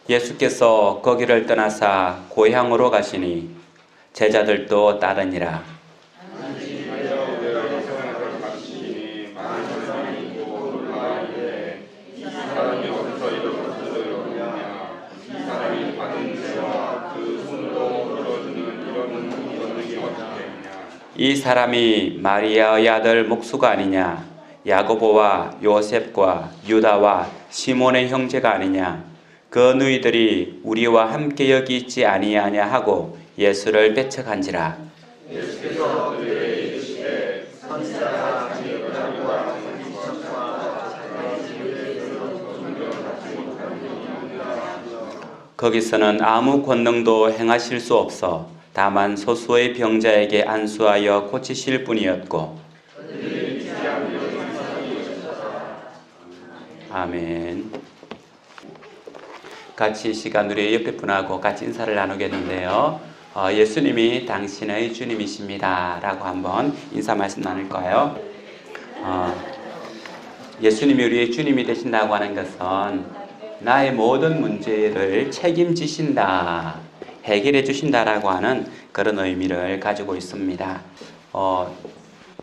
예수께서 거기를 떠나사 고향으로 가시니 제자들도 따르니라. 이 사람이 마리아의 아들 목수가 아니냐? 야고보와 요셉과 유다와 시몬의 형제가 아니냐? 그 누이들이 우리와 함께 여기 있지 아니하냐 하고 예수를 배척한지라. 예수께서 그들에게 이르시되 선지자가 자기 어장과 자기 지척과 자기 거기서는 아무 권능도 행하실 수 없어 다만 소수의 병자에게 안수하여 고치실 뿐이었고. 아멘. 같이 시간 우리 옆에 분하고 같이 인사를 나누겠는데요. 예수님이 당신의 주님이십니다 라고 한번 인사 말씀 나눌까요? 예수님이 우리의 주님이 되신다고 하는 것은 나의 모든 문제를 책임지신다, 해결해 주신다라고 하는 그런 의미를 가지고 있습니다.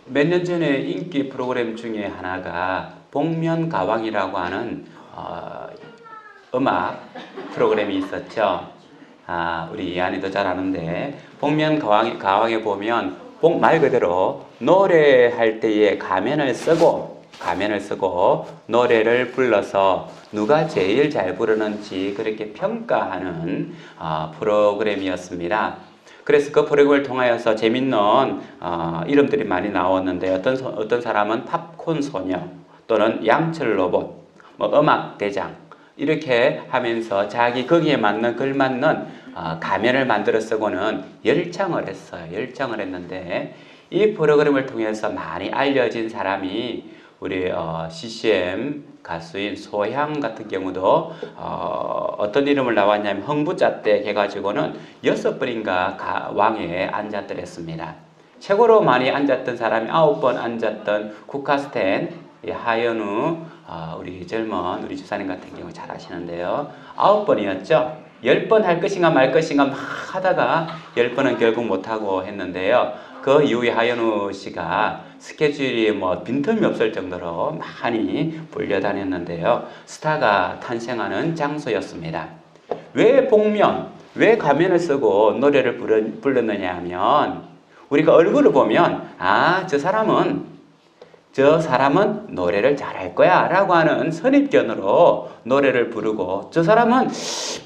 몇 년 전에 인기 프로그램 중에 하나가 복면가왕이라고 하는 음악 프로그램이 있었죠. 우리 이한이도 잘 아는데 복면가왕에 보면 말 그대로 노래할 때에 가면을 쓰고 노래를 불러서 누가 제일 잘 부르는지 그렇게 평가하는 프로그램이었습니다. 그래서 그 프로그램을 통하여서 재밌는 이름들이 많이 나왔는데 어떤 사람은 팝콘 소녀 또는 양철 로봇, 음악 대장 이렇게 하면서 자기 거기에 맞는 걸맞는 가면을 만들어 쓰고는 열창을 했어요. 열창을 했는데 이 프로그램을 통해서 많이 알려진 사람이 우리 CCM 가수인 소향 같은 경우도 어떤 이름을 나왔냐면 흥부자 때 해가지고는 6번인가 왕에 앉았더랬습니다. 최고로 많이 앉았던 사람이 9번 앉았던 국카스텐 하현우 우리 젊은 우리 집사님 같은 경우 잘 아시는데요. 9번이었죠. 10번 할 것인가 말 것인가 막 하다가 10번은 결국 못하고 했는데요. 그 이후에 하현우 씨가 스케줄이 빈틈이 없을 정도로 많이 불려다녔는데요. 스타가 탄생하는 장소였습니다. 왜 왜 가면을 쓰고 노래를 불렀느냐 하면 우리가 얼굴을 보면 저 사람은 노래를 잘할 거야 라고 하는 선입견으로 노래를 부르고 저 사람은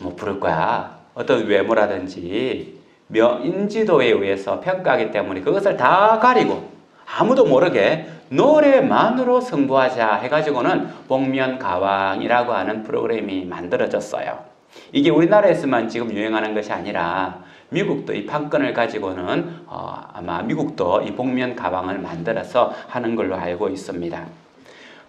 못 부를 거야. 어떤 외모라든지 인지도에 의해서 평가하기 때문에 그것을 다 가리고 아무도 모르게 노래만으로 승부하자 해가지고는 복면가왕이라고 하는 프로그램이 만들어졌어요. 이게 우리나라에서만 지금 유행하는 것이 아니라 미국도 이 판권을 가지고는 아마 미국도 이 복면가왕을 만들어서 하는 걸로 알고 있습니다.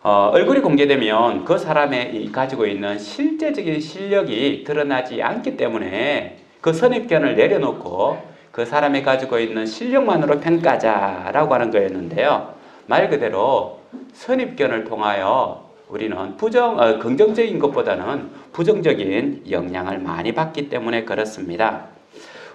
얼굴이 공개되면 그 사람의 가지고 있는 실제적인 실력이 드러나지 않기 때문에 그 선입견을 내려놓고 그 사람이 가지고 있는 실력만으로 평가하자라고 하는 거였는데요. 말 그대로 선입견을 통하여 우리는 긍정적인 것보다는 부정적인 영향을 많이 받기 때문에 그렇습니다.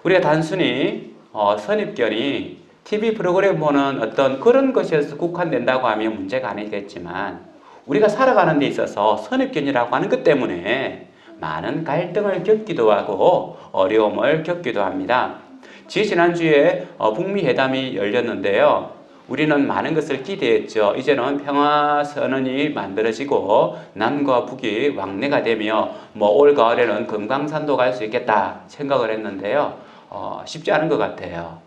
우리가 단순히 선입견이 TV 프로그램 보는 어떤 그런 것에서 국한된다고 하면 문제가 아니겠지만 우리가 살아가는 데 있어서 선입견이라고 하는 것 때문에 많은 갈등을 겪기도 하고 어려움을 겪기도 합니다. 지난주에 북미 회담이 열렸는데요. 우리는 많은 것을 기대했죠. 이제는 평화선언이 만들어지고 남과 북이 왕래가 되며 올 가을에는 금강산도 갈 수 있겠다 생각을 했는데요. 쉽지 않은 것 같아요.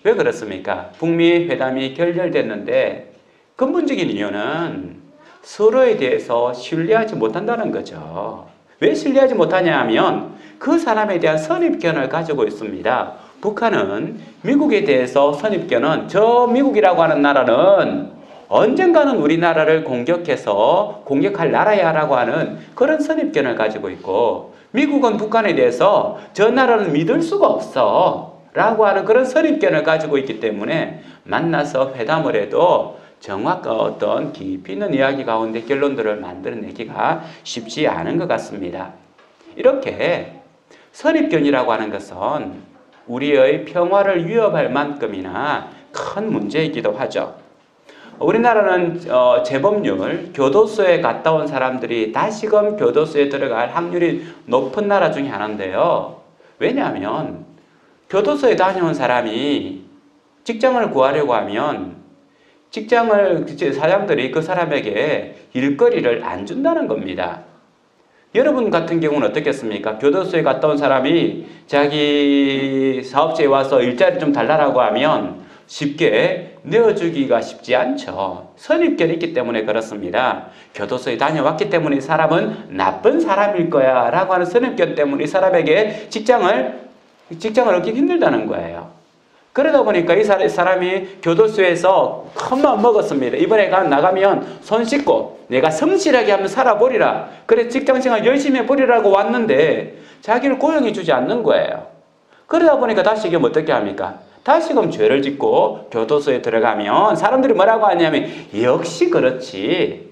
왜 그렇습니까? 북미 회담이 결렬됐는데 근본적인 이유는 서로에 대해서 신뢰하지 못한다는 거죠. 왜 신뢰하지 못하냐 하면 그 사람에 대한 선입견을 가지고 있습니다. 북한은 미국에 대해서 선입견은 저 미국이라고 하는 나라는 언젠가는 우리나라를 공격할 나라야라고 하는 그런 선입견을 가지고 있고 미국은 북한에 대해서 저 나라는 믿을 수가 없어 라고 하는 그런 선입견을 가지고 있기 때문에 만나서 회담을 해도 정확한 어떤 깊이 있는 이야기 가운데 결론들을 만들어내기가 쉽지 않은 것 같습니다. 이렇게 선입견이라고 하는 것은 우리의 평화를 위협할 만큼이나 큰 문제이기도 하죠. 우리나라는 재범률, 교도소에 갔다 온 사람들이 다시금 교도소에 들어갈 확률이 높은 나라 중에 하나인데요. 왜냐하면 교도소에 다녀온 사람이 직장을 구하려고 하면 사장들이 그 사람에게 일거리를 안 준다는 겁니다. 여러분 같은 경우는 어떻겠습니까? 교도소에 갔다 온 사람이 자기 사업체에 와서 일자리 좀 달라고 하면 쉽게 내어주기가 쉽지 않죠. 선입견이 있기 때문에 그렇습니다. 교도소에 다녀왔기 때문에 이 사람은 나쁜 사람일 거야 라고 하는 선입견 때문에 이 사람에게 직장을 얻기 힘들다는 거예요. 그러다 보니까 이 사람이 교도소에서 큰 마음 먹었습니다. 이번에 나가면 손 씻고 내가 성실하게 한번 살아보리라. 그래 직장생활 열심히 해보리라고 왔는데 자기를 고용해 주지 않는 거예요. 그러다 보니까 다시금 어떻게 합니까? 다시금 죄를 짓고 교도소에 들어가면 사람들이 뭐라고 하냐면 역시 그렇지.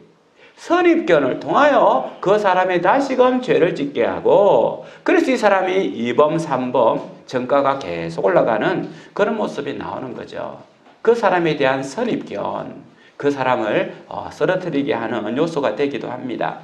선입견을 통하여 그 사람이 다시금 죄를 짓게 하고 그래서 이 사람이 2범, 3범 전과가 계속 올라가는 그런 모습이 나오는 거죠. 그 사람에 대한 선입견, 그 사람을 쓰러뜨리게 하는 요소가 되기도 합니다.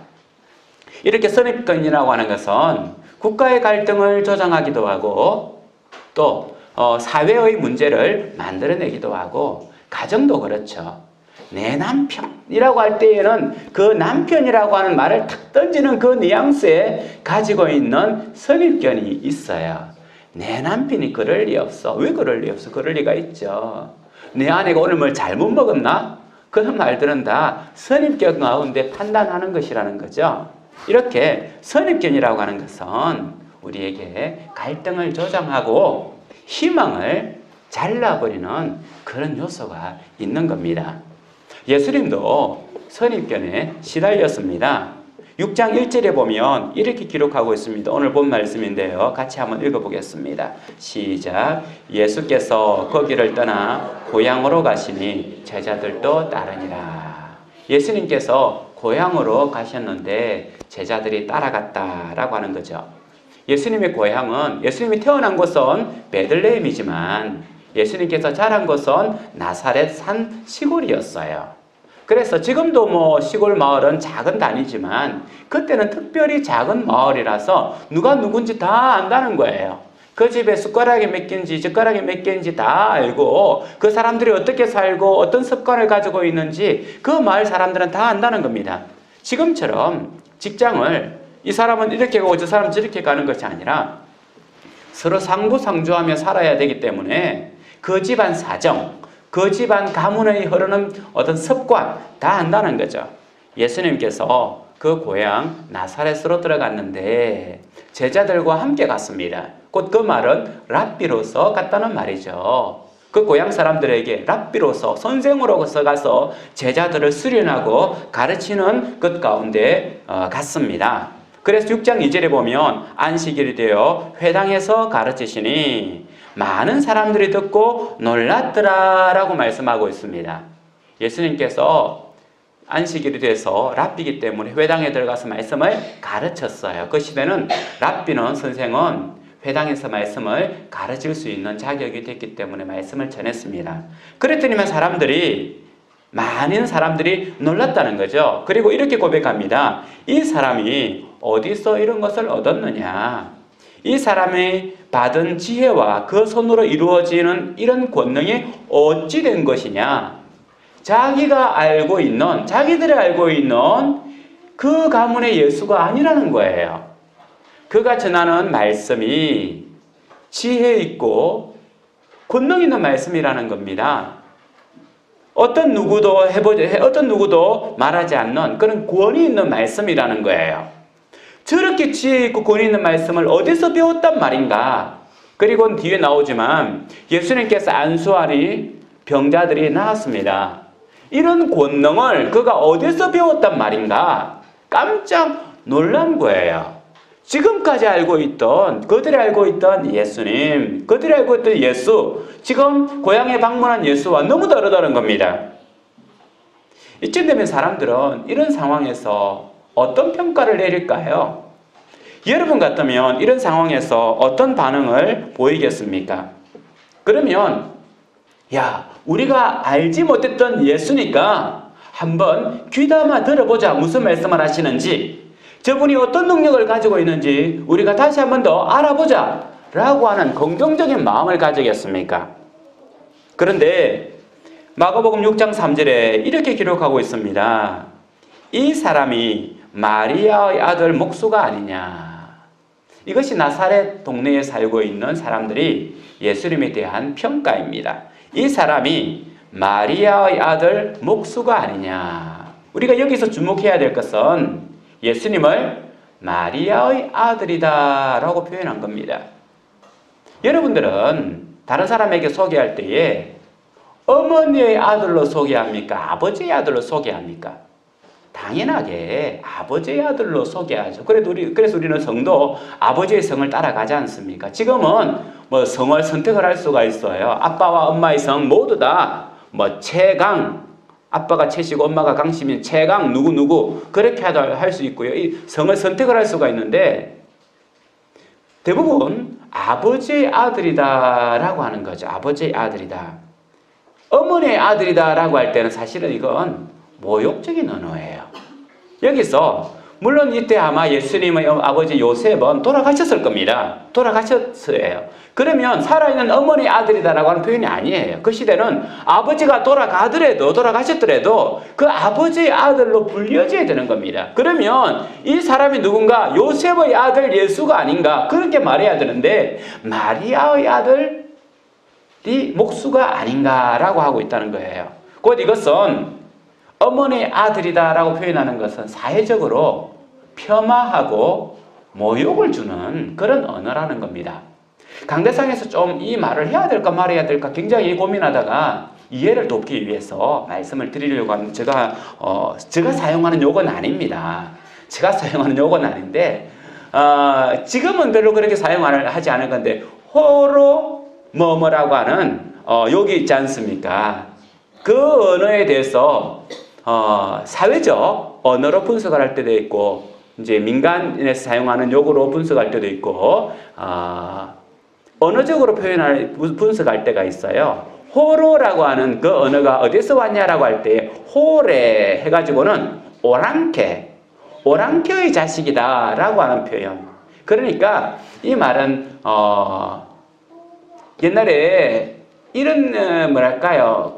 이렇게 선입견이라고 하는 것은 국가의 갈등을 조장하기도 하고 또 사회의 문제를 만들어내기도 하고 가정도 그렇죠. 내 남편이라고 할 때에는 그 남편이라고 하는 말을 탁 던지는 그 뉘앙스에 가지고 있는 선입견이 있어요. 내 남편이 그럴 리 없어. 왜 그럴 리 없어? 그럴 리가 있죠. 내 아내가 오늘 뭘 잘못 먹었나? 그런 말들은 다 선입견 가운데 판단하는 것이라는 거죠. 이렇게 선입견이라고 하는 것은 우리에게 갈등을 조장하고 희망을 잘라버리는 그런 요소가 있는 겁니다. 예수님도 선입견에 시달렸습니다. 6장 1절에 보면 이렇게 기록하고 있습니다. 오늘 본 말씀인데요. 같이 한번 읽어보겠습니다. 시작. 예수께서 거기를 떠나 고향으로 가시니 제자들도 따르니라. 예수님께서 고향으로 가셨는데 제자들이 따라갔다라고 하는 거죠. 예수님의 고향은 예수님이 태어난 곳은 베들레헴이지만 예수님께서 자란 곳은 나사렛 산 시골이었어요. 그래서 지금도 시골 마을은 작은 단위지만 그때는 특별히 작은 마을이라서 누가 누군지 다 안다는 거예요. 그 집에 숟가락이 몇 개인지 젓가락이 몇 개인지 다 알고 그 사람들이 어떻게 살고 어떤 습관을 가지고 있는지 그 마을 사람들은 다 안다는 겁니다. 지금처럼 직장을 이 사람은 이렇게 가고 저 사람은 저렇게 가는 것이 아니라 서로 상부상조하며 살아야 되기 때문에 그 집안 사정, 그 집안 가문의 흐르는 어떤 습관 다 안다는 거죠. 예수님께서 그 고향 나사렛으로 들어갔는데 제자들과 함께 갔습니다. 곧 그 말은 랍비로서 갔다는 말이죠. 그 고향 사람들에게 랍비로서 선생으로서 가서 제자들을 수련하고 가르치는 것 가운데 갔습니다. 그래서 6장 2절에 보면 안식일이 되어 회당에서 가르치시니 많은 사람들이 듣고 놀랐더라 라고 말씀하고 있습니다. 예수님께서 안식일이 돼서 랍비이기 때문에 회당에 들어가서 말씀을 가르쳤어요. 그 시대는 랍비는 선생은 회당에서 말씀을 가르칠 수 있는 자격이 됐기 때문에 말씀을 전했습니다. 그랬더니만 많은 사람들이 놀랐다는 거죠. 그리고 이렇게 고백합니다. 이 사람이 어디서 이런 것을 얻었느냐? 이 사람이 받은 지혜와 그 손으로 이루어지는 이런 권능이 어찌 된 것이냐? 자기들이 알고 있는 그 가문의 예수가 아니라는 거예요. 그가 전하는 말씀이 지혜 있고 권능 있는 말씀이라는 겁니다. 어떤 누구도 말하지 않는 그런 권위 있는 말씀이라는 거예요. 저렇게 지혜 있고 권위 있는 말씀을 어디서 배웠단 말인가? 그리고 뒤에 나오지만 예수님께서 안수하니 병자들이 나았습니다. 이런 권능을 그가 어디서 배웠단 말인가? 깜짝 놀란 거예요. 지금까지 그들이 알고 있던 예수님, 그들이 알고 있던 예수, 지금 고향에 방문한 예수와 너무 다르다는 겁니다. 이쯤 되면 사람들은 이런 상황에서 어떤 평가를 내릴까요? 여러분 같으면 이런 상황에서 어떤 반응을 보이겠습니까? 그러면 야, 우리가 알지 못했던 예수니까 한번 귀담아 들어보자. 무슨 말씀을 하시는지, 저분이 어떤 능력을 가지고 있는지 우리가 다시 한번 더 알아보자 라고 하는 긍정적인 마음을 가지겠습니까? 그런데 마가복음 6장 3절에 이렇게 기록하고 있습니다. 이 사람이 마리아의 아들 목수가 아니냐. 이것이 나사렛 동네에 살고 있는 사람들이 예수님에 대한 평가입니다. 이 사람이 마리아의 아들 목수가 아니냐. 우리가 여기서 주목해야 될 것은 예수님을 마리아의 아들이다 라고 표현한 겁니다. 여러분들은 다른 사람에게 소개할 때에 어머니의 아들로 소개합니까? 아버지의 아들로 소개합니까? 당연하게 아버지의 아들로 소개하죠. 그래서 우리는 성도 아버지의 성을 따라가지 않습니까? 지금은 뭐 성을 선택을 할 수가 있어요. 아빠와 엄마의 성 모두 다 뭐 최강, 아빠가 최시고 엄마가 강씨면 최강 누구 그렇게 할 수 있고요. 이 성을 선택을 할 수가 있는데 대부분 아버지의 아들이다라고 하는 거죠. 아버지의 아들이다. 어머니의 아들이다라고 할 때는 사실은 이건 모욕적인 언어예요. 여기서 물론 이때 아마 예수님의 아버지 요셉은 돌아가셨을 겁니다. 돌아가셨어요. 그러면 살아있는 어머니의 아들이다라고 하는 표현이 아니에요. 그 시대는 아버지가 돌아가셨더라도 그 아버지의 아들로 불려져야 되는 겁니다. 그러면 이 사람이 누군가 요셉의 아들 예수가 아닌가 그렇게 말해야 되는데 마리아의 아들이 목수가 아닌가라고 하고 있다는 거예요. 곧 이것은 어머니의 아들이다라고 표현하는 것은 사회적으로 폄하하고 모욕을 주는 그런 언어라는 겁니다. 강대상에서 좀 이 말을 해야 될까 말해야 될까 굉장히 고민하다가 이해를 돕기 위해서 말씀을 드리려고 하는 제가 사용하는 용어는 아닙니다. 제가 사용하는 용어는 아닌데 지금은 별로 그렇게 하지 않을 건데 호로 뭐뭐라고 하는 여기 있지 않습니까? 그 언어에 대해서 사회적 언어로 분석을 할 때도 있고 이제 민간에서 사용하는 용어로 분석할 때도 있고 언어적으로 분석할 때가 있어요. 호로라고 하는 그 언어가 어디서 왔냐라고 할 때 호레 해가지고는 오랑캐의 자식이다라고 하는 표현. 그러니까 이 말은 옛날에 이런 뭐랄까요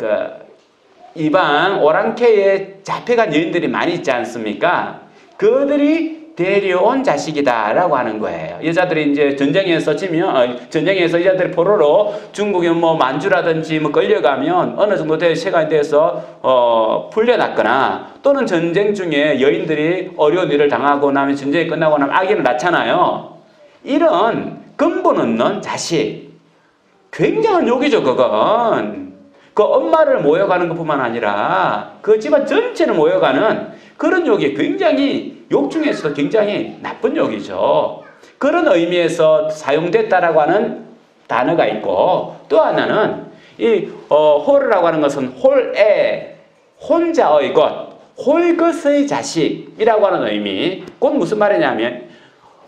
이방 오랑캐에 잡혀간 여인들이 많이 있지 않습니까? 그들이 데려온 자식이다라고 하는 거예요. 여자들이 이제 전쟁에서 여자들이 포로로 중국의 뭐 만주라든지 뭐 끌려가면 어느 정도 시간이 돼서 풀려났거나 또는 전쟁 중에 여인들이 어려운 일을 당하고 나면 전쟁이 끝나고 나면 아기를 낳잖아요. 이런 근본 없는 자식, 굉장한 욕이죠. 그건 그 엄마를 모욕하는 것뿐만 아니라 그 집안 전체를 모욕하는 그런 욕이 굉장히 욕 중에서도 굉장히 나쁜 욕이죠. 그런 의미에서 사용됐다라고 하는 단어가 있고 또 하나는 이 홀이라고 하는 것은 혼자의 것, 홀것의 자식이라고 하는 의미. 곧 무슨 말이냐면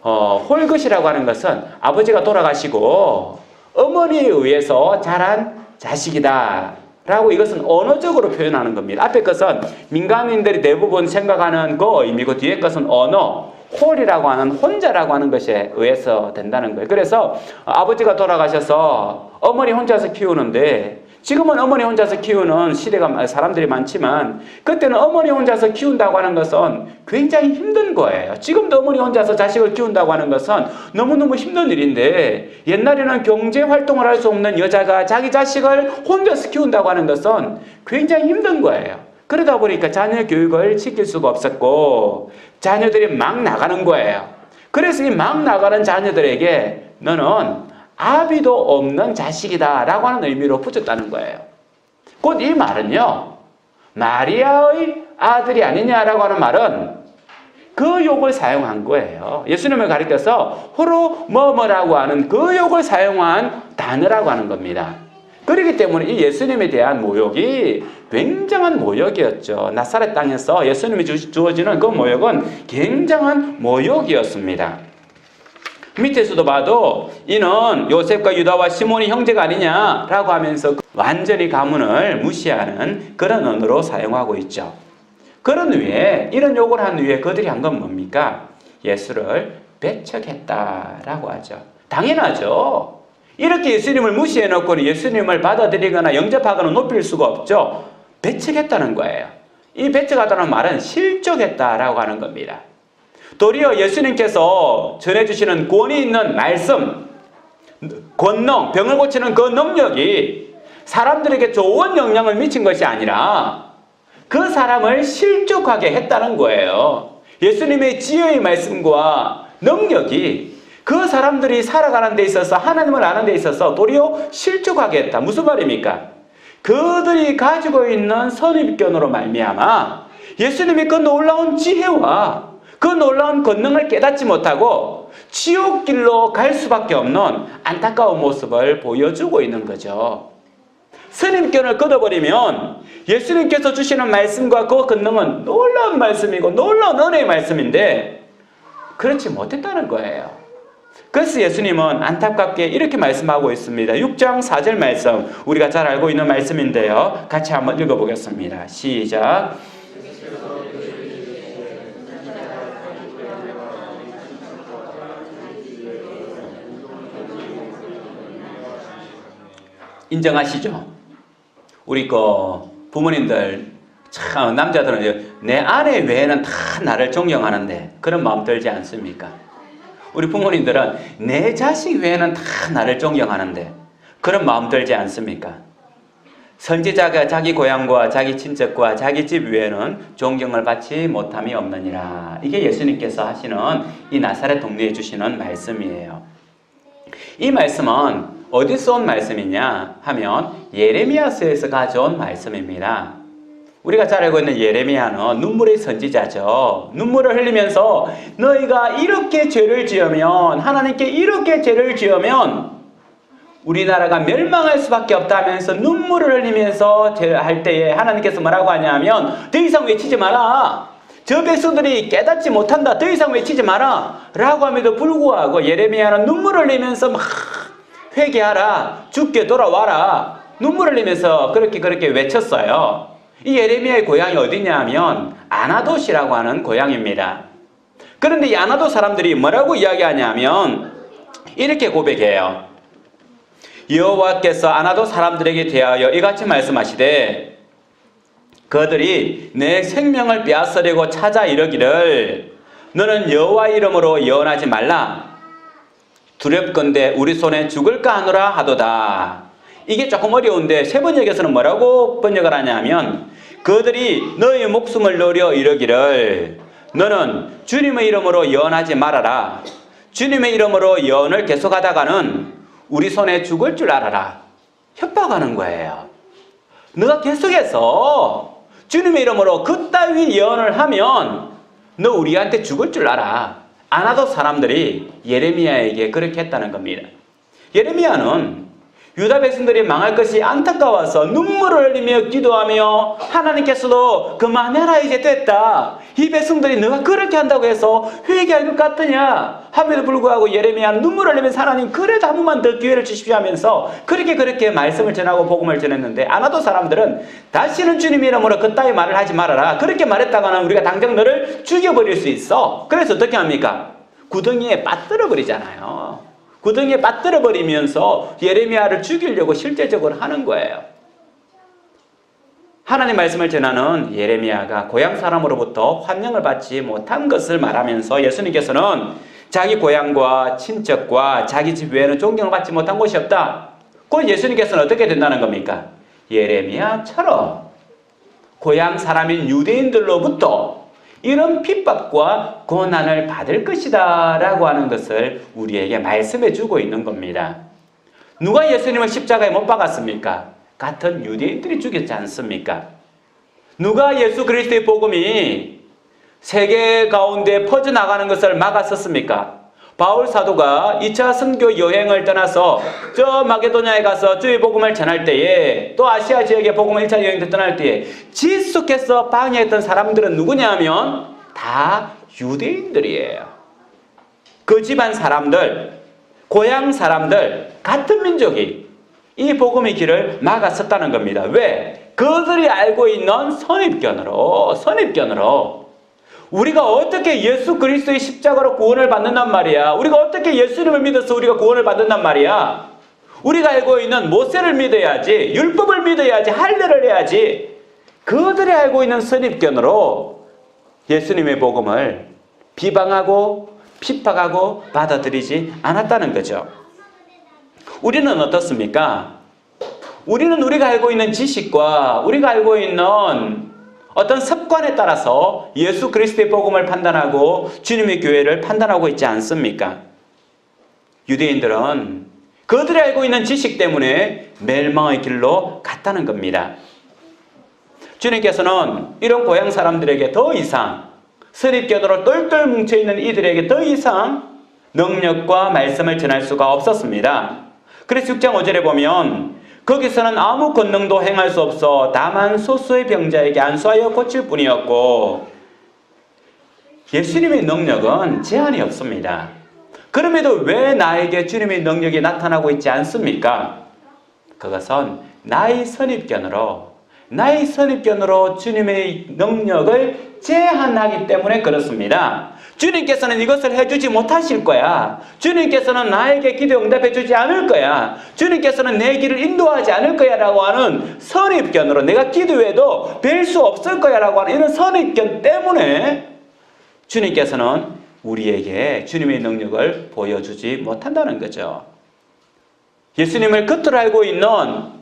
홀것이라고 하는 것은 아버지가 돌아가시고 어머니에 의해서 자란 자식이다 라고 이것은 언어적으로 표현하는 겁니다. 앞에 것은 민간인들이 대부분 생각하는 그 의미고 뒤에 것은 언어, 홀이라고 하는 혼자라고 하는 것에 의해서 된다는 거예요. 그래서 아버지가 돌아가셔서 어머니 혼자서 키우는데 지금은 어머니 혼자서 키우는 시대가 사람들이 많지만 그때는 어머니 혼자서 키운다고 하는 것은 굉장히 힘든 거예요. 지금도 어머니 혼자서 자식을 키운다고 하는 것은 너무너무 힘든 일인데 옛날에는 경제 활동을 할 수 없는 여자가 자기 자식을 혼자서 키운다고 하는 것은 굉장히 힘든 거예요. 그러다 보니까 자녀 교육을 시킬 수가 없었고 자녀들이 막 나가는 거예요. 그래서 이 막 나가는 자녀들에게 너는 아비도 없는 자식이다 라고 하는 의미로 붙였다는 거예요. 곧 이 말은요 마리아의 아들이 아니냐라고 하는 말은 그 욕을 사용한 거예요. 예수님을 가리켜서 호로 뭐뭐라고 하는 그 욕을 사용한 단어라고 하는 겁니다. 그렇기 때문에 이 예수님에 대한 모욕이 굉장한 모욕이었죠. 나사렛 땅에서 예수님이 주어지는 그 모욕은 굉장한 모욕이었습니다. 밑에서도 봐도 이는 요셉과 유다와 시몬이 형제가 아니냐라고 하면서 완전히 가문을 무시하는 그런 언어로 사용하고 있죠. 그런 후에 이런 욕을 한 후에 그들이 한 건 뭡니까? 예수를 배척했다라고 하죠. 당연하죠. 이렇게 예수님을 무시해놓고는 예수님을 받아들이거나 영접하거나 높일 수가 없죠. 배척했다는 거예요. 이 배척하다는 말은 실족했다라고 하는 겁니다. 도리어 예수님께서 전해주시는 권위 있는 말씀, 권능, 병을 고치는 그 능력이 사람들에게 좋은 영향을 미친 것이 아니라 그 사람을 실족하게 했다는 거예요. 예수님의 지혜의 말씀과 능력이 그 사람들이 살아가는 데 있어서 하나님을 아는 데 있어서 도리어 실족하게 했다. 무슨 말입니까? 그들이 가지고 있는 선입견으로 말미암아 예수님의 그 놀라운 지혜와 그 놀라운 권능을 깨닫지 못하고 지옥길로 갈 수밖에 없는 안타까운 모습을 보여주고 있는 거죠. 선입견을 끊어버리면 예수님께서 주시는 말씀과 그 권능은 놀라운 말씀이고 놀라운 은혜의 말씀인데 그렇지 못했다는 거예요. 그래서 예수님은 안타깝게 이렇게 말씀하고 있습니다. 6장 4절 말씀, 우리가 잘 알고 있는 말씀인데요. 같이 한번 읽어보겠습니다. 시작. 인정하시죠? 우리 부모님들 참 남자들은 내 아내 외에는 다 나를 존경하는데 그런 마음 들지 않습니까? 우리 부모님들은 내 자식 외에는 다 나를 존경하는데 그런 마음 들지 않습니까? 선지자가 자기 고향과 자기 친척과 자기 집 외에는 존경을 받지 못함이 없느니라. 이게 예수님께서 하시는 이 나사렛 동네에 주시는 말씀이에요. 이 말씀은 어디서 온 말씀이냐 하면 예레미야서에서 가져온 말씀입니다. 우리가 잘 알고 있는 예레미야는 눈물의 선지자죠. 눈물을 흘리면서 너희가 이렇게 죄를 지으면 하나님께 이렇게 죄를 지으면 우리나라가 멸망할 수밖에 없다면서 눈물을 흘리면서 할 때에 하나님께서 뭐라고 하냐면 더 이상 외치지 마라. 저 백성들이 깨닫지 못한다. 더 이상 외치지 마라. 라고 함에도 불구하고 예레미야는 눈물을 흘리면서 막 회개하라. 죽게 돌아와라. 눈물을 흘리면서 그렇게 외쳤어요. 이 예레미야의 고향이 어디냐 하면 아나돗이라고 하는 고향입니다. 그런데 이 아나돗 사람들이 뭐라고 이야기하냐면 이렇게 고백해요. 여호와께서 아나돗 사람들에게 대하여 이같이 말씀하시되 그들이 내 생명을 빼앗으려고 찾아 이르기를 너는 여호와 이름으로 예언하지 말라. 두렵건대 우리 손에 죽을까 하노라 하도다. 이게 조금 어려운데 세 번역에서는 뭐라고 번역을 하냐면 그들이 너의 목숨을 노려 이르기를 너는 주님의 이름으로 예언하지 말아라. 주님의 이름으로 예언을 계속하다가는 우리 손에 죽을 줄 알아라. 협박하는 거예요. 너가 계속해서 주님의 이름으로 그따위 예언을 하면 너 우리한테 죽을 줄 알아. 아나돗 사람들이 예레미야에게 그렇게 했다는 겁니다. 예레미야는 유다 백성들이 망할 것이 안타까워서 눈물을 흘리며 기도하며 하나님께서도 그만해라 이제 됐다. 이 백성들이 너가 그렇게 한다고 해서 회개할 것 같으냐 함에도 불구하고 예레미야는 눈물을 흘리면서 하나님 그래도 한 번만 더 기회를 주십시오 하면서 그렇게 말씀을 전하고 복음을 전했는데 아나돗 사람들은 다시는 주님 이름으로 그따위 말을 하지 말아라. 그렇게 말했다가는 우리가 당장 너를 죽여버릴 수 있어. 그래서 어떻게 합니까? 구덩이에 빠뜨려 버리잖아요. 구덩이에 빠뜨려 버리면서 예레미야를 죽이려고 실제적으로 하는 거예요. 하나님 말씀을 전하는 예레미야가 고향 사람으로부터 환영을 받지 못한 것을 말하면서 예수님께서는 자기 고향과 친척과 자기 집 외에는 존경을 받지 못한 곳이 없다. 그건 예수님께서는 어떻게 된다는 겁니까? 예레미야처럼 고향 사람인 유대인들로부터 이런 핍박과 고난을 받을 것이다 라고 하는 것을 우리에게 말씀해 주고 있는 겁니다. 누가 예수님을 십자가에 못 박았습니까? 같은 유대인들이 죽였지 않습니까? 누가 예수 그리스도의 복음이 세계 가운데 퍼져나가는 것을 막았었습니까? 바울 사도가 2차 선교 여행을 떠나서 저 마게도냐에 가서 주의 복음을 전할 때에 또 아시아 지역에 복음을 1차 여행을 떠날 때에 지속해서 방해했던 사람들은 누구냐 하면 다 유대인들이에요. 그 집안 사람들, 고향 사람들, 같은 민족이 이 복음의 길을 막았었다는 겁니다. 왜? 그들이 알고 있는 선입견으로 우리가 어떻게 예수 그리스도의 십자가로 구원을 받는단 말이야. 우리가 어떻게 예수님을 믿어서 우리가 구원을 받는단 말이야. 우리가 알고 있는 모세를 믿어야지, 율법을 믿어야지, 할례를 해야지. 그들이 알고 있는 선입견으로 예수님의 복음을 비방하고 핍박하고 받아들이지 않았다는 거죠. 우리는 어떻습니까? 우리는 우리가 알고 있는 지식과 우리가 알고 있는 어떤 습관에 따라서 예수 그리스도의 복음을 판단하고 주님의 교회를 판단하고 있지 않습니까? 유대인들은 그들이 알고 있는 지식 때문에 멸망의 길로 갔다는 겁니다. 주님께서는 이런 고향 사람들에게 더 이상, 선입견으로 똘똘 뭉쳐있는 이들에게 더 이상 능력과 말씀을 전할 수가 없었습니다. 그래서 6장 5절에 보면 거기서는 아무 권능도 행할 수 없어 다만 소수의 병자에게 안수하여 고칠 뿐이었고, 예수님의 능력은 제한이 없습니다. 그럼에도 왜 나에게 주님의 능력이 나타나고 있지 않습니까? 그것은 나의 선입견으로 주님의 능력을 제한하기 때문에 그렇습니다. 주님께서는 이것을 해주지 못하실 거야. 주님께서는 나에게 기도 응답해 주지 않을 거야. 주님께서는 내 길을 인도하지 않을 거야 라고 하는 선입견으로, 내가 기도해도 뵐 수 없을 거야 라고 하는 이런 선입견 때문에 주님께서는 우리에게 주님의 능력을 보여주지 못한다는 거죠. 예수님을 겉으로 알고 있는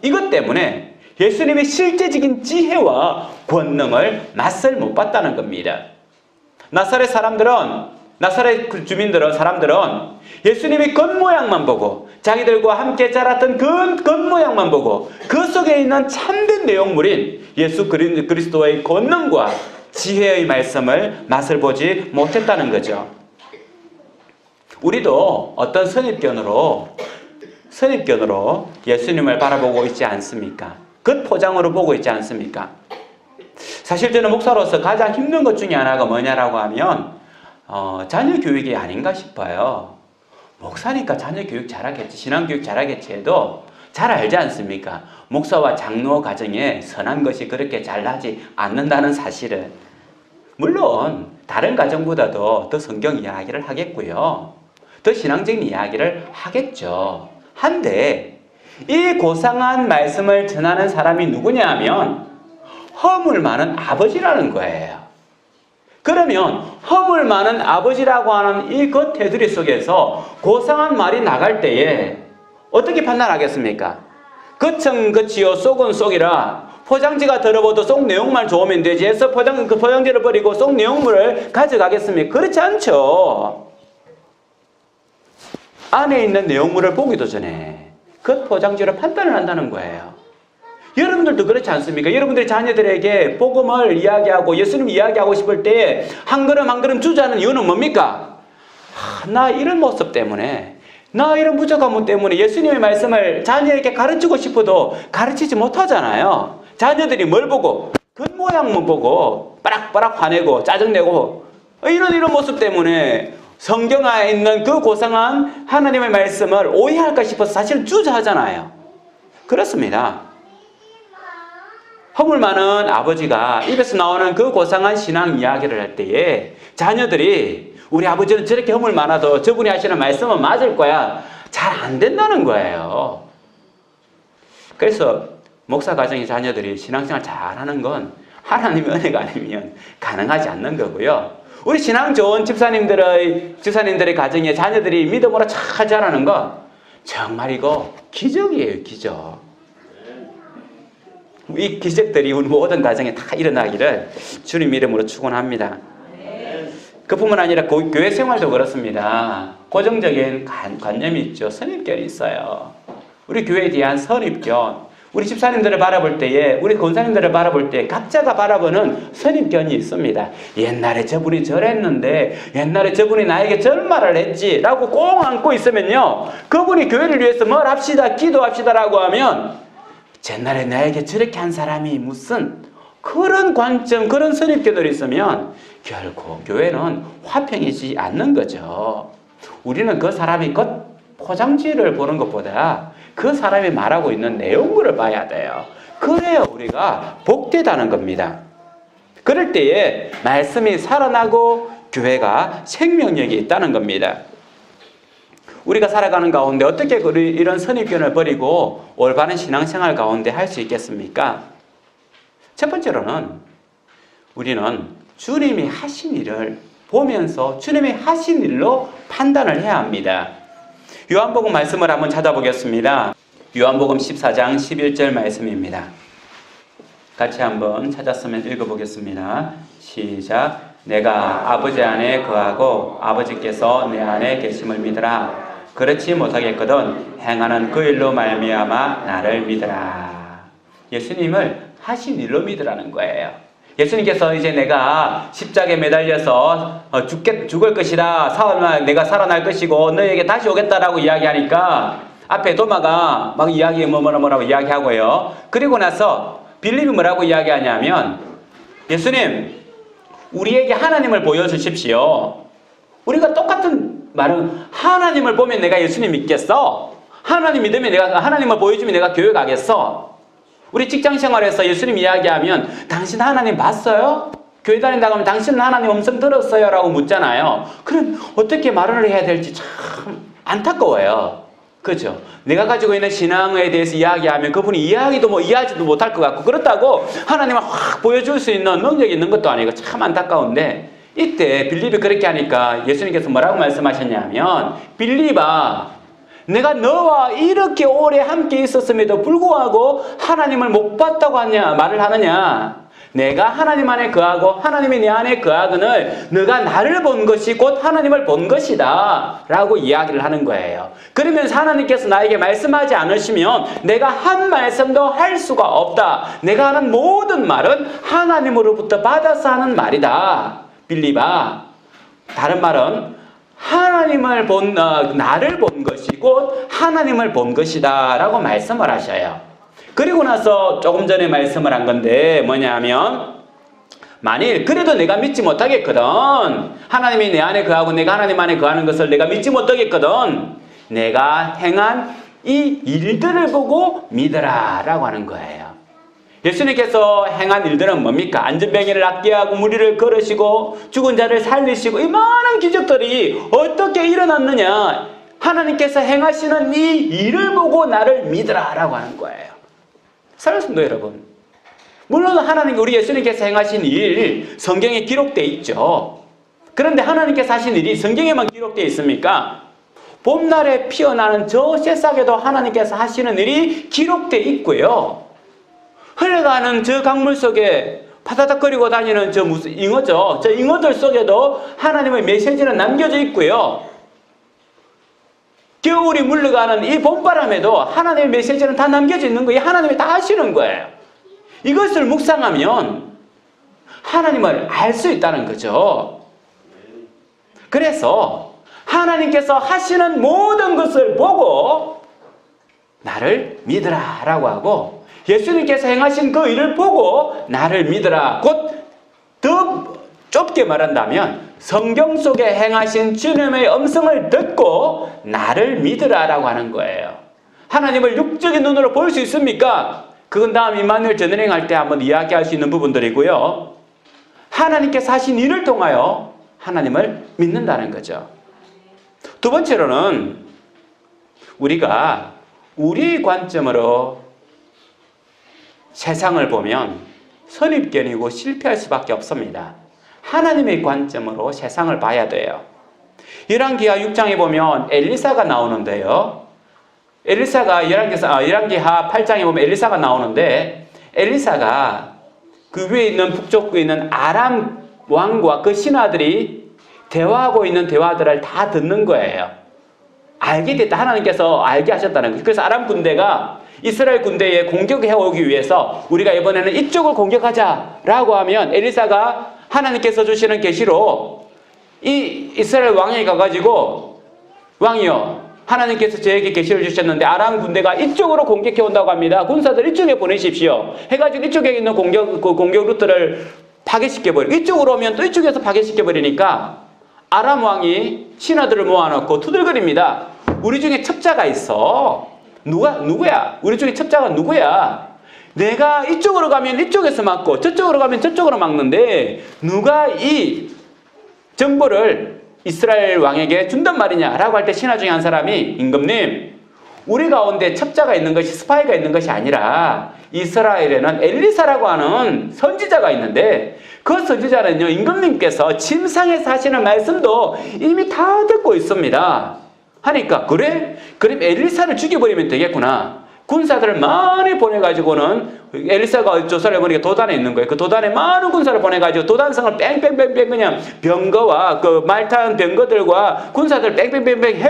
이것 때문에 예수님의 실제적인 지혜와 권능을 맛을 못 봤다는 겁니다. 나사렛 사람들은 예수님의 겉모양만 보고, 자기들과 함께 자랐던 그 겉모양만 보고 그 속에 있는 참된 내용물인 예수 그리스도의 권능과 지혜의 말씀을 맛을 보지 못했다는 거죠. 우리도 어떤 선입견으로 예수님을 바라보고 있지 않습니까? 겉포장으로 보고 있지 않습니까? 사실 저는 목사로서 가장 힘든 것 중에 하나가 뭐냐라고 하면 자녀 교육이 아닌가 싶어요. 목사니까 자녀 교육 잘하겠지, 신앙 교육 잘하겠지 해도 잘 알지 않습니까? 목사와 장로 가정에 선한 것이 그렇게 잘 나지 않는다는 사실은. 물론 다른 가정보다도 더 성경 이야기를 하겠고요, 더 신앙적인 이야기를 하겠죠. 한데 이 고상한 말씀을 전하는 사람이 누구냐 하면 허물 많은 아버지라는 거예요. 그러면 허물 많은 아버지라고 하는 이 겉테두리 속에서 고상한 말이 나갈 때에 어떻게 판단하겠습니까? 겉은 겉이요 속은 속이라, 포장지가 더러워도 속 내용만 좋으면 되지 해서 포장지를 버리고 속 내용물을 가져가겠습니까? 그렇지 않죠. 안에 있는 내용물을 보기도 전에 겉 포장지로 판단을 한다는 거예요. 여러분들도 그렇지 않습니까? 여러분들이 자녀들에게 복음을 이야기하고 예수님 이야기하고 싶을 때 한 걸음 한 걸음 주저하는 이유는 뭡니까? 나 이런 모습 때문에, 나 이런 부족함 때문에 예수님의 말씀을 자녀에게 가르치고 싶어도 가르치지 못하잖아요. 자녀들이 뭘 보고? 겉모양만 보고 빠락빠락 화내고 짜증내고 이런 모습 때문에 성경 안에 있는 그 고상한 하나님의 말씀을 오해할까 싶어서 사실 주저하잖아요. 그렇습니다. 허물 많은 아버지가 입에서 나오는 그 고상한 신앙 이야기를 할 때에 자녀들이 우리 아버지는 저렇게 허물 많아도 저분이 하시는 말씀은 맞을 거야, 잘 안 된다는 거예요. 그래서 목사 가정의 자녀들이 신앙생활 잘하는 건 하나님의 은혜가 아니면 가능하지 않는 거고요. 우리 신앙 좋은 집사님들의 가정에 자녀들이 믿음으로 잘 자라는 거 정말 이거 기적이에요, 기적. 이 기적들이 우리 모든 가정에 다 일어나기를 주님 이름으로 축원합니다. 그뿐만 아니라 교회 생활도 그렇습니다. 고정적인 관념이 있죠. 선입견이 있어요. 우리 교회에 대한 선입견, 우리 집사님들을 바라볼 때에, 우리 권사님들을 바라볼 때 각자가 바라보는 선입견이 있습니다. 옛날에 저분이 저랬는데, 옛날에 저분이 나에게 저런 말을 했지 라고 꽁 안고 있으면요, 그분이 교회를 위해서 뭘 합시다, 기도합시다 라고 하면 옛날에 나에게 저렇게 한 사람이 무슨 그런 관점, 그런 선입견들이 있으면 결코 교회는 화평이지 않는 거죠. 우리는 그 사람이 포장지를 보는 것보다 그 사람이 말하고 있는 내용물을 봐야 돼요. 그래야 우리가 복되다는 겁니다. 그럴 때에 말씀이 살아나고 교회가 생명력이 있다는 겁니다. 우리가 살아가는 가운데 어떻게 이런 선입견을 버리고 올바른 신앙생활 가운데 할 수 있겠습니까? 첫 번째로는 우리는 주님이 하신 일을 보면서 주님이 하신 일로 판단을 해야 합니다. 요한복음 말씀을 한번 찾아보겠습니다. 요한복음 14장 11절 말씀입니다. 같이 한번 찾았으면 읽어보겠습니다. 시작. 내가 아버지 안에 거하고 아버지께서 내 안에 계심을 믿으라. 그렇지 못하겠거든 행하는 그 일로 말미암아 나를 믿으라. 예수님을 하신 일로 믿으라는 거예요. 예수님께서 이제 내가 십자가에 매달려서 죽을 것이다. 내가 살아날 것이고 너에게 다시 오겠다라고 이야기하니까 앞에 도마가 막 뭐라고 이야기하고요. 그리고 나서 빌립이 뭐라고 이야기하냐면 예수님 우리에게 하나님을 보여주십시오. 우리가 똑같은 말은 하나님을 보면 내가 예수님 믿겠어? 하나님 믿으면 내가 하나님을 보여주면 내가 교회 가겠어? 우리 직장생활에서 예수님 이야기하면 당신 하나님 봤어요? 교회 다닌다고 하면 당신은 하나님 음성 들었어요? 라고 묻잖아요. 그럼 어떻게 말을 해야 될지 참 안타까워요. 그죠? 내가 가지고 있는 신앙에 대해서 이야기하면 그분이 이해하지도 못할 것 같고 그렇다고 하나님을 확 보여줄 수 있는 능력이 있는 것도 아니고 참 안타까운데 이때 빌립이 그렇게 하니까 예수님께서 뭐라고 말씀하셨냐면 빌립아 내가 너와 이렇게 오래 함께 있었음에도 불구하고 하나님을 못 봤다고 말을 하느냐? 내가 하나님 안에 거하고 하나님이 내 안에 거하거늘 너가 나를 본 것이 곧 하나님을 본 것이다 라고 이야기를 하는 거예요. 그러면서 하나님께서 나에게 말씀하지 않으시면 내가 한 말씀도 할 수가 없다. 내가 하는 모든 말은 하나님으로부터 받아서 하는 말이다. 빌립아, 다른 말은 하나님을 나를 본 것이 곧 하나님을 본 것이다 라고 말씀을 하셔요. 그리고 나서 조금 전에 말씀을 한 건데 뭐냐면 만일 그래도 내가 믿지 못하겠거든 하나님이 내 안에 거하고 내가 하나님 안에 거하는 것을 내가 믿지 못하겠거든 내가 행한 이 일들을 보고 믿어라 라고 하는 거예요. 예수님께서 행한 일들은 뭡니까? 안전병이를 낫게 하고 무리를 걸으시고 죽은 자를 살리시고 이 많은 기적들이 어떻게 일어났느냐? 하나님께서 행하시는 이 일을 보고 나를 믿으라 라고 하는 거예요. 사랑하는 성도 여러분, 물론 하나님 우리 예수님께서 행하신 일 성경에 기록되어 있죠. 그런데 하나님께서 하신 일이 성경에만 기록되어 있습니까? 봄날에 피어나는 저 새싹에도 하나님께서 하시는 일이 기록되어 있고요. 흘러가는 저 강물 속에 파다닥거리고 다니는 저 무슨 잉어죠. 저 잉어들 속에도 하나님의 메시지는 남겨져 있고요. 겨울이 물러가는 이 봄바람에도 하나님의 메시지는 다 남겨져 있는 거예요. 하나님이 다 하시는 거예요. 이것을 묵상하면 하나님을 알 수 있다는 거죠. 그래서 하나님께서 하시는 모든 것을 보고 나를 믿으라 라고 하고 예수님께서 행하신 그 일을 보고 나를 믿으라. 곧 더 좁게 말한다면 성경 속에 행하신 주님의 음성을 듣고 나를 믿으라 라고 하는 거예요. 하나님을 육적인 눈으로 볼 수 있습니까? 그건 다음 임마누엘 전은행할 때 한번 이야기할 수 있는 부분들이고요. 하나님께서 하신 일을 통하여 하나님을 믿는다는 거죠. 두 번째로는 우리가 우리의 관점으로 세상을 보면 선입견이고 실패할 수밖에 없습니다. 하나님의 관점으로 세상을 봐야 돼요. 열왕기하 6장에 보면 엘리사가 나오는데요. 열왕기하 8장에 보면 엘리사가 나오는데 엘리사가 그 위에 있는 북쪽에 있는 아람 왕과 그 신하들이 대화하고 있는 대화들을 다 듣는 거예요. 알게 됐다. 하나님께서 알게 하셨다는 거예요. 그래서 아람 군대가 이스라엘 군대에 공격해 오기 위해서 우리가 이번에는 이쪽을 공격하자라고 하면 엘리사가 하나님께서 주시는 계시로 이 이스라엘 왕에게 가가지고 왕이여 하나님께서 저에게 계시를 주셨는데 아람 군대가 이쪽으로 공격해 온다고 합니다. 군사들 이쪽에 보내십시오. 해가지고 이쪽에 있는 공격 루트를 파괴시켜버리고 이쪽으로 오면 또 이쪽에서 파괴시켜버리니까 아람 왕이 신하들을 모아놓고 투덜거립니다. 우리 중에 첩자가 있어. 누구야? 우리 중에 첩자가 누구야? 내가 이쪽으로 가면 이쪽에서 막고 저쪽으로 가면 저쪽으로 막는데 누가 이 정보를 이스라엘 왕에게 준단 말이냐라고 할 때 신하 중에 한 사람이 임금님, 우리 가운데 첩자가 있는 것이 스파이가 있는 것이 아니라 이스라엘에는 엘리사라고 하는 선지자가 있는데 그 선지자는요, 임금님께서 침상에서 하시는 말씀도 이미 다 듣고 있습니다 하니까, 그래? 그럼 엘리사를 죽여버리면 되겠구나. 군사들을 많이 보내가지고는 엘리사가 조사를 해보니까 도단에 있는 거예요. 그 도단에 많은 군사를 보내가지고 도단성을 뺑뺑뺑뺑 그냥 병거와 그 말탄 병거들과 군사들 뺑뺑뺑뺑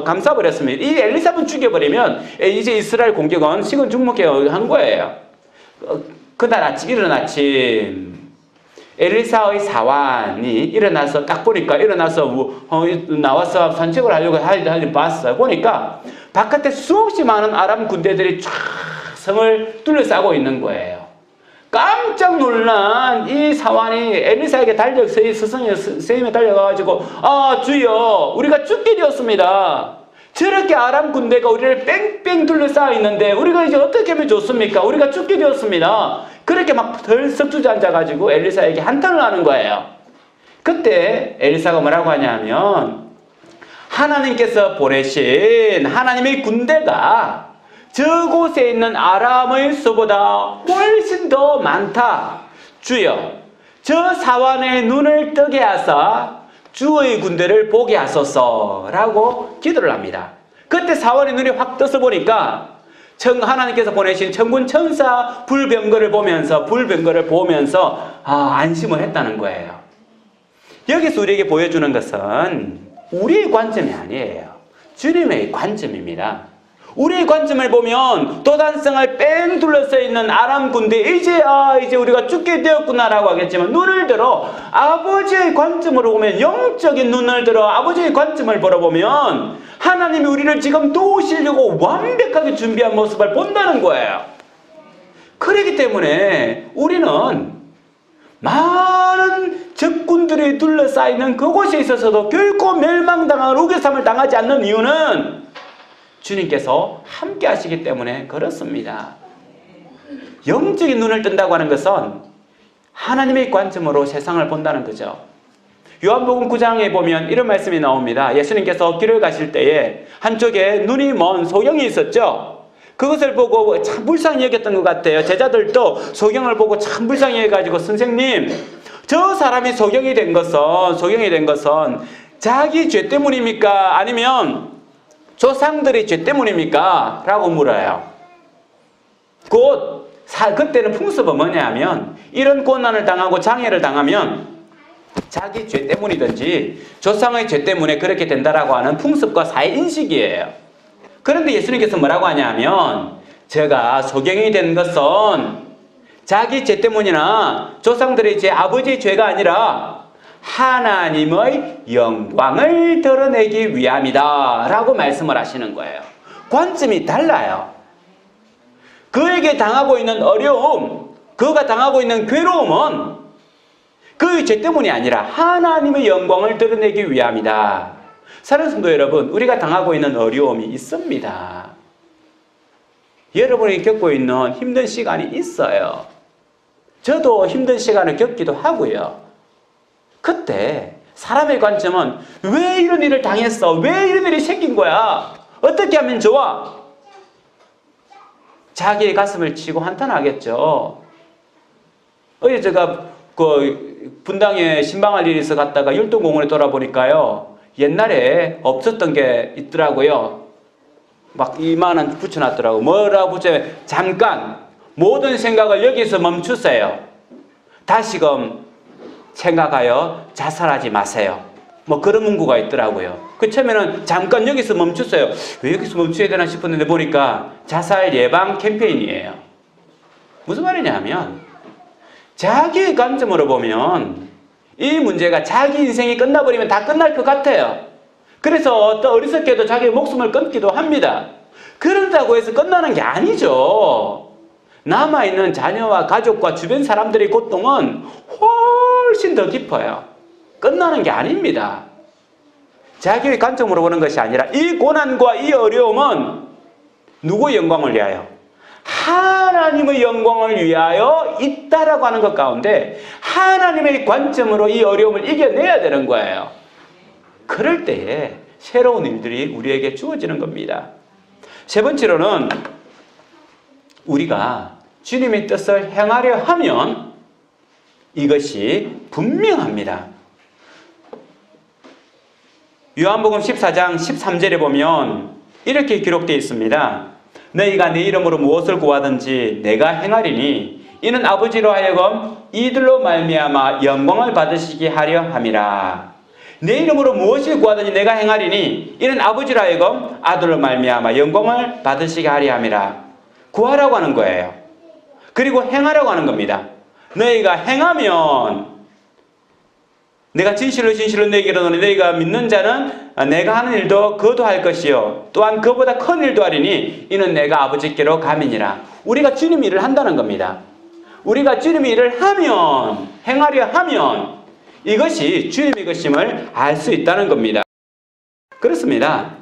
감싸버렸습니다. 이 엘리사만 죽여버리면 이제 이스라엘 공격은 식은 죽먹한 거예요. 그날 아침, 이른 아침 엘리사의 사환이 일어나서 딱 보니까 일어나서 나와서 산책을 하려고 봤어요. 보니까 바깥에 수없이 많은 아람 군대들이 쫙 성을 둘러싸고 있는 거예요. 깜짝 놀란 이 사환이 엘리사에게 스승에 달려가가지고, 아, 주여, 우리가 죽게 되었습니다. 저렇게 아람 군대가 우리를 뺑뺑 둘러싸여 있는데 우리가 이제 어떻게 하면 좋습니까? 우리가 죽게 되었습니다. 그렇게 막 덜썩 주저앉아가지고 엘리사에게 한탄을 하는 거예요. 그때 엘리사가 뭐라고 하냐면, 하나님께서 보내신 하나님의 군대가 저곳에 있는 아람의 수보다 훨씬 더 많다. 주여, 저 사환의 눈을 뜨게 하사 주의 군대를 보게 하소서 라고 기도를 합니다. 그때 사환의 눈이 확 떠서 보니까 하나님께서 보내신 천군 천사 불병거를 보면서 안심을 했다는 거예요. 여기서 우리에게 보여주는 것은 우리의 관점이 아니에요. 주님의 관점입니다. 우리의 관점을 보면 도단성을 뺑 둘러싸여 있는 아람 군대, 이제 우리가 죽게 되었구나라고 하겠지만, 눈을 들어 아버지의 관점으로 보면, 영적인 눈을 들어 아버지의 관점을 바라보면 하나님이 우리를 지금 도우시려고 완벽하게 준비한 모습을 본다는 거예요. 그렇기 때문에 우리는 많은 적군들이 둘러싸이는 그곳에 있어서도 결코 멸망당한 우겨쌈을 당하지 않는 이유는 주님께서 함께 하시기 때문에 그렇습니다. 영적인 눈을 뜬다고 하는 것은 하나님의 관점으로 세상을 본다는 거죠. 요한복음 9장에 보면 이런 말씀이 나옵니다. 예수님께서 길을 가실 때에 한쪽에 눈이 먼 소경이 있었죠. 그것을 보고 참 불쌍히 여겼던 것 같아요. 제자들도 소경을 보고 참 불쌍히 여겨가지고, 선생님, 저 사람이 소경이 된 것은 자기 죄 때문입니까? 아니면 조상들의 죄 때문입니까? 라고 물어요. 그때는 풍습은 뭐냐면, 이런 고난을 당하고 장애를 당하면 자기 죄 때문이든지 조상의 죄 때문에 그렇게 된다라고 하는 풍습과 사회인식이에요. 그런데 예수님께서 뭐라고 하냐면, 제가 소경이 된 것은 자기 죄 때문이나 조상들의 죄, 아버지의 죄가 아니라 하나님의 영광을 드러내기 위함이다 라고 말씀을 하시는 거예요. 관점이 달라요. 그에게 당하고 있는 어려움, 그가 당하고 있는 괴로움은 그의 죄 때문이 아니라 하나님의 영광을 드러내기 위함이다. 사랑하는 성도 여러분, 우리가 당하고 있는 어려움이 있습니다. 여러분이 겪고 있는 힘든 시간이 있어요. 저도 힘든 시간을 겪기도 하고요. 그때 사람의 관점은, 왜 이런 일을 당했어? 왜 이런 일이 생긴 거야? 어떻게 하면 좋아? 자기의 가슴을 치고 한탄하겠죠. 어제 제가 분당에 신방할 일이 있어 갔다가 율동공원에 돌아보니까요, 옛날에 없었던 게 있더라고요. 막 2만 원 붙여놨더라고. 뭐라고 붙여요? 잠깐 모든 생각을 여기서 멈추세요. 다시금 생각하여 자살하지 마세요. 뭐 그런 문구가 있더라고요. 그 처음에는 잠깐 여기서 멈추세요. 왜 여기서 멈춰야 되나 싶었는데 보니까 자살 예방 캠페인이에요. 무슨 말이냐면, 자기의 관점으로 보면 이 문제가 자기 인생이 끝나버리면 다 끝날 것 같아요. 그래서 또 어리석게도 자기의 목숨을 끊기도 합니다. 그런다고 해서 끝나는 게 아니죠. 남아있는 자녀와 가족과 주변 사람들의 고통은 훨씬 더 깊어요. 끝나는 게 아닙니다. 자기의 관점으로 보는 것이 아니라 이 고난과 이 어려움은 누구의 영광을 위하여? 하나님의 영광을 위하여 있다라고 하는 것 가운데 하나님의 관점으로 이 어려움을 이겨내야 되는 거예요. 그럴 때에 새로운 일들이 우리에게 주어지는 겁니다. 세 번째로는 우리가 주님의 뜻을 행하려 하면 이것이 분명합니다. 요한복음 14장 13절에 보면 이렇게 기록되어 있습니다. 너희가 내 이름으로 무엇을 구하든지 내가 행하리니 이는 아버지로 하여금 이들로 말미암아 영광을 받으시게 하려 함이라. 내 이름으로 무엇을 구하든지 내가 행하리니 이는 아버지로 하여금 아들로 말미암아 영광을 받으시게 하려 함이라. 구하라고 하는 거예요. 그리고 행하라고 하는 겁니다. 너희가 행하면 내가 진실로 너희에게 이르노니 너희가 믿는 자는 내가 하는 일도 그도 할 것이요 또한 그보다 큰 일도 하리니 이는 내가 아버지께로 감이니라. 우리가 주님 일을 한다는 겁니다. 우리가 주님 일을 하면, 행하려 하면 이것이 주님의 것임을 알 수 있다는 겁니다. 그렇습니다.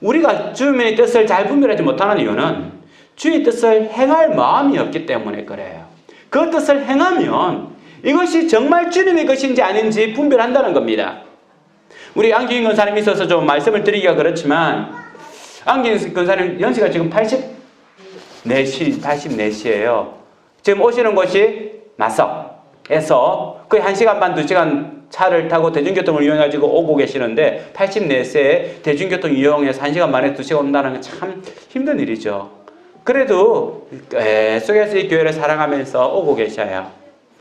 우리가 주님의 뜻을 잘 분별하지 못하는 이유는 주의 뜻을 행할 마음이 없기 때문에 그래요. 그 뜻을 행하면 이것이 정말 주님의 것인지 아닌지 분별한다는 겁니다. 우리 안기인 권사님이 있어서 좀 말씀을 드리기가 그렇지만 안기인 권사님 연세가 지금 84시예요. 지금 오시는 곳이 마석에서 거의 1시간 반, 2시간 차를 타고 대중교통을 이용해가지고 오고 계시는데 84세에 대중교통 이용해서 1시간 만에 2시간 온다는 건 참 힘든 일이죠. 그래도 계속해서 이 교회를 사랑하면서 오고 계셔요.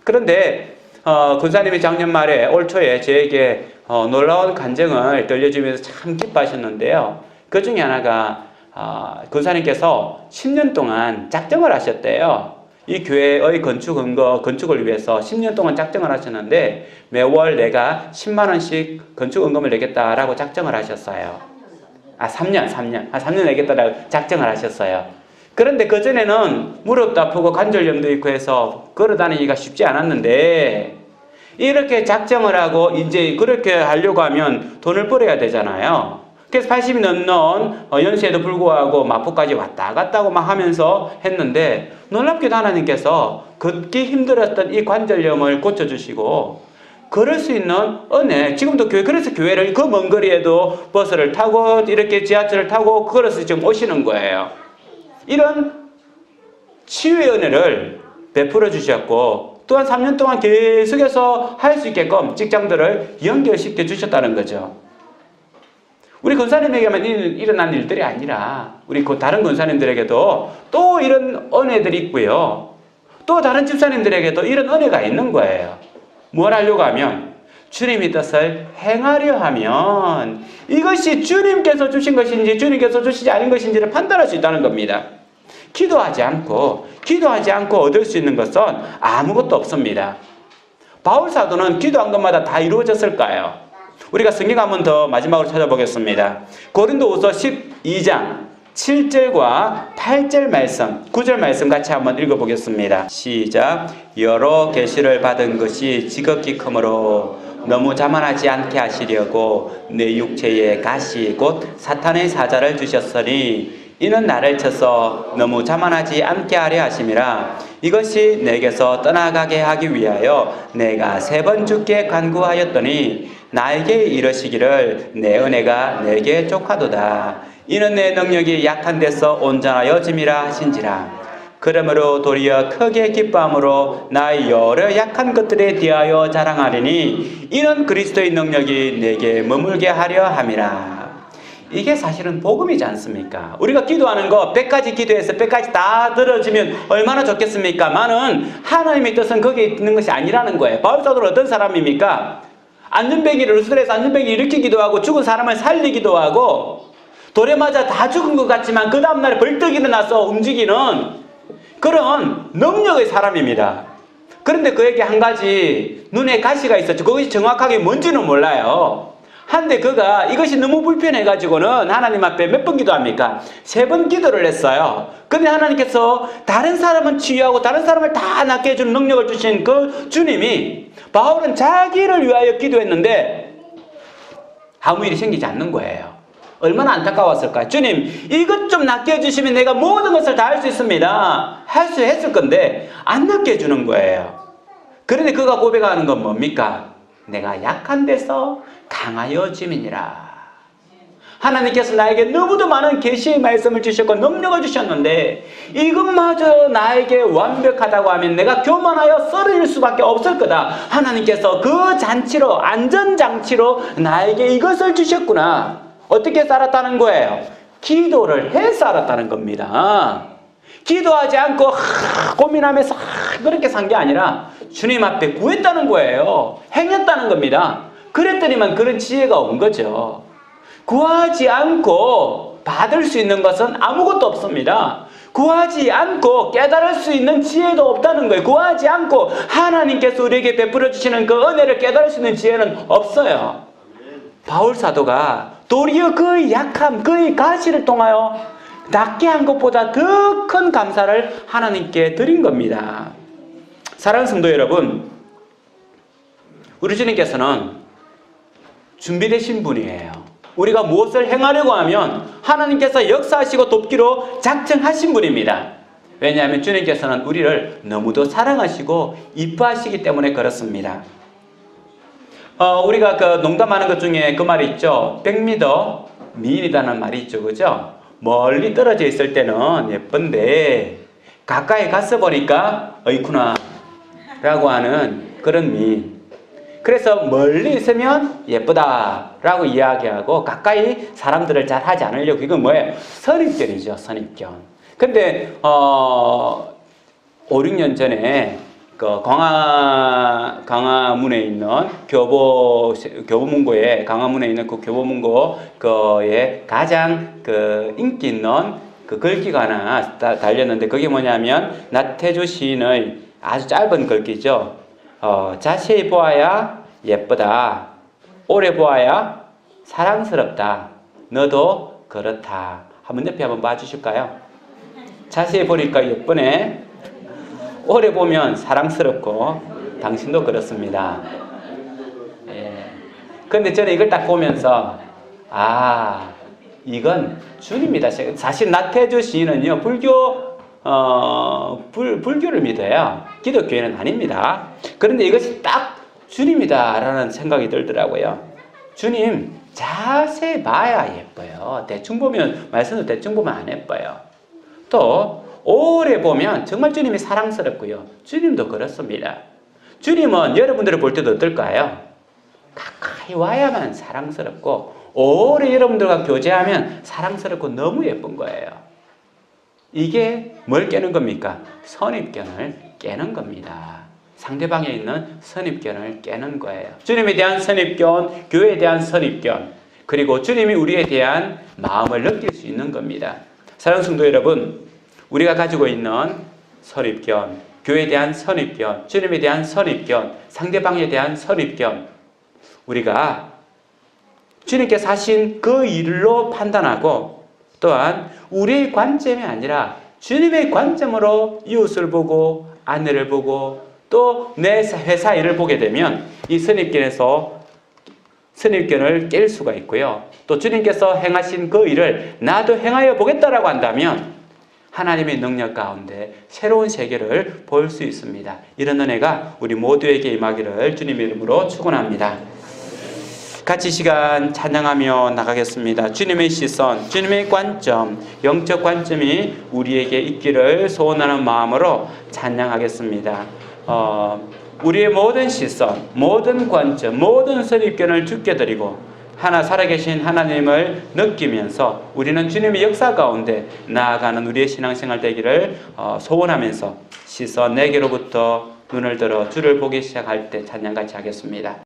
그런데 권사님이 작년 말에 올 초에 저에게 놀라운 간증을 들려주면서 참 기뻐하셨는데요. 그 중에 하나가 권사님께서 10년 동안 작정을 하셨대요. 이 교회의 건축을 위해서 10년 동안 작정을 하셨는데 매월 내가 10만 원씩 건축원금을 내겠다라고 작정을 하셨어요. 3년 내겠다라고 작정을 하셨어요. 그런데 그전에는 무릎도 아프고 관절염도 있고 해서 걸어다니기가 쉽지 않았는데 이렇게 작정을 하고 이제 그렇게 하려고 하면 돈을 벌어야 되잖아요. 그래서 80이 넘는 연세에도 불구하고 마포까지 왔다 갔다 하고 막 하면서 했는데 놀랍게도 하나님께서 걷기 힘들었던 이 관절염을 고쳐주시고 걸을 수 있는 은혜, 지금도 그래서 교회를 그 먼 거리에도 버스를 타고 이렇게 지하철을 타고 걸어서 지금 오시는 거예요. 이런 치유의 은혜를 베풀어 주셨고 또한 3년 동안 계속해서 할 수 있게끔 직장들을 연결시켜 주셨다는 거죠. 우리 권사님에게만 일어난 일들이 아니라 우리 다른 권사님들에게도 또 이런 은혜들이 있고요. 또 다른 집사님들에게도 이런 은혜가 있는 거예요. 뭘 하려고 하면 주님의 뜻을 행하려 하면 이것이 주님께서 주신 것인지 주님께서 주시지 않은 것인지를 판단할 수 있다는 겁니다. 기도하지 않고 얻을 수 있는 것은 아무것도 없습니다. 바울 사도는 기도한 것마다 다 이루어졌을까요? 우리가 성경 한번 더 마지막으로 찾아보겠습니다. 고린도후서 12장 7절과 8절 말씀, 9절 말씀 같이 한번 읽어보겠습니다. 시작. 여러 계시를 받은 것이 지극히 크므로 너무 자만하지 않게 하시려고 내 육체에 가시 곧 사탄의 사자를 주셨으니 이는 나를 쳐서 너무 자만하지 않게 하려 하심이라. 이것이 내게서 떠나가게 하기 위하여 내가 3번 주께 간구하였더니 나에게 이르시기를 내 은혜가 내게 족하도다. 이는 내 능력이 약한 데서 온전하여짐이라 하신지라. 그러므로 도리어 크게 기뻐함으로 나의 여러 약한 것들에 대하여 자랑하리니 이는 그리스도의 능력이 내게 머물게 하려 함이라. 이게 사실은 복음이지 않습니까? 우리가 기도하는 거 100가지 기도해서 100가지 다 들어지면 얼마나 좋겠습니까? 많은 하나님의 뜻은 거기에 있는 것이 아니라는 거예요. 바울 사도는 어떤 사람입니까? 안전뱅이를 루스드레에서 안전뱅이를 일으키기도 하고 죽은 사람을 살리기도 하고 돌에 맞아 다 죽은 것 같지만 그 다음날에 벌떡 일어나서 움직이는 그런 능력의 사람입니다. 그런데 그에게 한 가지 눈에 가시가 있었죠. 그것이 정확하게 뭔지는 몰라요. 한데 그가 이것이 너무 불편해가지고는 하나님 앞에 몇 번 기도합니까? 3번 기도를 했어요. 근데 하나님께서 다른 사람은 치유하고 다른 사람을 다 낫게 해주는 능력을 주신 그 주님이 바울은 자기를 위하여 기도했는데 아무 일이 생기지 않는 거예요. 얼마나 안타까웠을까요? 주님, 이것 좀 낫게 해주시면 내가 모든 것을 다 할 수 있습니다. 할 수 했을 건데 안 낫게 해주는 거예요. 그런데 그가 고백하는 건 뭡니까? 내가 약한 데서 강하여짐이니라. 하나님께서 나에게 너무도 많은 계시의 말씀을 주셨고 능력을 주셨는데 이것마저 나에게 완벽하다고 하면 내가 교만하여 썰어질 수밖에 없을 거다. 하나님께서 그 잔치로, 안전장치로 나에게 이것을 주셨구나. 어떻게 살았다는 거예요? 기도를 해 살았다는 겁니다. 기도하지 않고 고민하면서 그렇게 산 게 아니라 주님 앞에 구했다는 거예요. 행했다는 겁니다. 그랬더니만 그런 지혜가 온 거죠. 구하지 않고 받을 수 있는 것은 아무것도 없습니다. 구하지 않고 깨달을 수 있는 지혜도 없다는 거예요. 구하지 않고 하나님께서 우리에게 베풀어 주시는 그 은혜를 깨달을 수 있는 지혜는 없어요. 바울 사도가 도리어 그의 약함, 그의 가시를 통하여 낫게 한 것보다 더 큰 감사를 하나님께 드린 겁니다. 사랑하는 성도 여러분, 우리 주님께서는 준비되신 분이에요. 우리가 무엇을 행하려고 하면 하나님께서 역사하시고 돕기로 작정하신 분입니다. 왜냐하면 주님께서는 우리를 너무도 사랑하시고 이뻐하시기 때문에 그렇습니다. 우리가 그 농담하는 것 중에 그 말이 있죠. 100m 미인이라는 말이 있죠. 그죠? 멀리 떨어져 있을 때는 예쁜데 가까이 가서 보니까 어이쿠나 라고 하는 그런 미인. 그래서 멀리 있으면 예쁘다 라고 이야기하고 가까이 사람들을 잘 하지 않으려고. 이건 뭐예요? 선입견이죠. 선입견. 근데 5, 6년 전에 그 광화문에 있는 교보문고에 강화문에 있는 그 교보문고에 가장 그 인기 있는 그 글귀가 하나 달렸는데 그게 뭐냐면 나태주 시인의 아주 짧은 글귀죠. 자세히 보아야 예쁘다. 오래 보아야 사랑스럽다. 너도 그렇다. 한번 옆에 한번 봐주실까요? 자세히 보니까 예쁘네. 오래 보면 사랑스럽고 당신도 그렇습니다. 그런데 저는 이걸 딱 보면서 이건 주님이다. 사실 나태주 시인은요 불교를 믿어요. 기독교인은 아닙니다. 그런데 이것이 딱 주님이다라는 생각이 들더라고요. 주님 자세히 봐야 예뻐요. 대충 보면 말씀도 대충 보면 안 예뻐요. 또 오래 보면 정말 주님이 사랑스럽고요. 주님도 그렇습니다. 주님은 여러분들을 볼 때도 어떨까요? 가까이 와야만 사랑스럽고 오래 여러분들과 교제하면 사랑스럽고 너무 예쁜 거예요. 이게 뭘 깨는 겁니까? 선입견을 깨는 겁니다. 상대방에 있는 선입견을 깨는 거예요. 주님에 대한 선입견, 교회에 대한 선입견, 그리고 주님이 우리에 대한 마음을 느낄 수 있는 겁니다. 사랑하는 성도 여러분, 우리가 가지고 있는 선입견, 교회에 대한 선입견, 주님에 대한 선입견, 상대방에 대한 선입견, 우리가 주님께서 하신 그 일로 판단하고 또한 우리의 관점이 아니라 주님의 관점으로 이웃을 보고 아내를 보고 또 내 회사 일을 보게 되면 이 선입견을 깰 수가 있고요. 또 주님께서 행하신 그 일을 나도 행하여 보겠다라고 한다면 하나님의 능력 가운데 새로운 세계를 볼 수 있습니다. 이런 은혜가 우리 모두에게 임하기를 주님의 이름으로 축원합니다. 같이 시간 찬양하며 나가겠습니다. 주님의 시선, 주님의 관점, 영적 관점이 우리에게 있기를 소원하는 마음으로 찬양하겠습니다. 우리의 모든 시선, 모든 관점, 모든 선입견을 주께 드리고 하나 살아계신 하나님을 느끼면서 우리는 주님의 역사 가운데 나아가는 우리의 신앙생활 되기를 소원하면서 시선 내게로부터 눈을 들어 주를 보기 시작할 때 찬양 같이 하겠습니다.